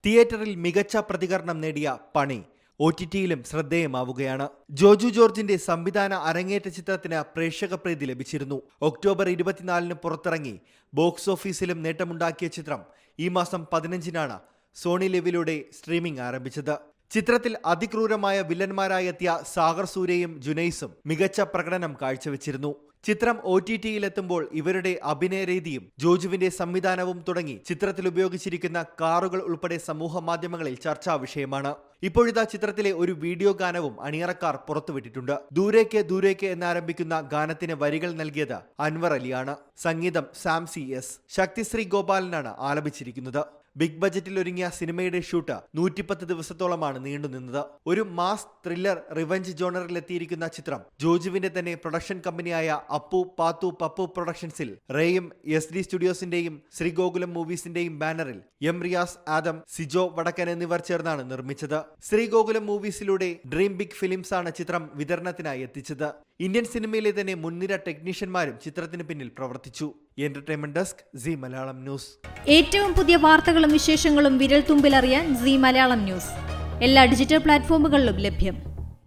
തിയേറ്ററിൽ മികച്ച പ്രതികരണം നേടിയ പണി OTT-യിലും ശ്രദ്ധേയമാവുകയാണ്. ജോജു ജോർജിന്റെ സംവിധാന അരങ്ങേറ്റ ചിത്രത്തിന് പ്രേക്ഷക പ്രീതി ലഭിച്ചിരുന്നു. ഒക്ടോബർ 24-ന് പുറത്തിറങ്ങി ബോക്സ് ഓഫീസിലും നേട്ടമുണ്ടാക്കിയ ചിത്രം ഈ മാസം 15-നാണ് സോണി ലിവിലൂടെ സ്ട്രീമിംഗ് ആരംഭിച്ചത്. ചിത്രത്തിൽ അതിക്രൂരമായ വില്ലന്മാരായെത്തിയ സാഗർ സൂര്യയും ജുനൈസും മികച്ച പ്രകടനം കാഴ്ചവെച്ചിരുന്നു. ചിത്രം OTT-യിലെത്തുമ്പോൾ ഇവരുടെ അഭിനയ രീതിയും ജോജുവിന്റെ സംവിധാനവും തുടങ്ങി ചിത്രത്തിൽ ഉപയോഗിച്ചിരിക്കുന്ന കാറുകൾ ഉൾപ്പെടെ സമൂഹ മാധ്യമങ്ങളിൽ ചർച്ചാ വിഷയമാണ്. ഇപ്പോഴിതാ ചിത്രത്തിലെ ഒരു വീഡിയോ ഗാനവും അണിയറക്കാർ പുറത്തുവിട്ടിട്ടുണ്ട്. ദൂരേക്ക് ദൂരേക്ക് എന്നാരംഭിക്കുന്ന ഗാനത്തിന് വരികൾ നൽകിയത് അൻവർ അലിയാണ്. സംഗീതം സാം CS. ശക്തിശ്രീ ഗോപാലനാണ് ആലപിച്ചിരിക്കുന്നത്. ബിഗ് ബജറ്റിൽ ഒരുങ്ങിയ സിനിമയുടെ ഷൂട്ട് 110 ദിവസത്തോളമാണ് നീണ്ടുനിന്നത്. ഒരു മാസ് ത്രില്ലർ റിവഞ്ച് ജോണറിലെത്തിയിരിക്കുന്ന ചിത്രം ജോജുവിന്റെ തന്നെ പ്രൊഡക്ഷൻ കമ്പനിയായ അപ്പു പാത്തു പപ്പു പ്രൊഡക്ഷൻസിൽ റേയും SD സ്റ്റുഡിയോസിന്റെയും ശ്രീഗോകുലം മൂവീസിന്റെയും ബാനറിൽ റിയാസ് ആദം, സിജോ വടക്കൻ എന്നിവർ ചേർന്നാണ് നിർമ്മിച്ചത്. ശ്രീഗോകുലം മൂവീസിലൂടെ ഡ്രീം ബിഗ് ഫിലിംസ് ആണ് ചിത്രം വിതരണത്തിനായി എത്തിച്ചത്. ഇന്ത്യൻ സിനിമയിലെ തന്നെ മുൻനിര ടെക്നീഷ്യന്മാരും ചിത്രത്തിന് പിന്നിൽ പ്രവർത്തിച്ചു. Entertainment desk, C Malayalam news. ഏറ്റവും പുതിയ വാർത്തകളും വിശേഷങ്ങളും വിരൽ തുമ്പിലറിയാൻ സി മലയാളം ന്യൂസ് എല്ലാ ഡിജിറ്റൽ പ്ലാറ്റ്ഫോമുകളിലും ലഭ്യം.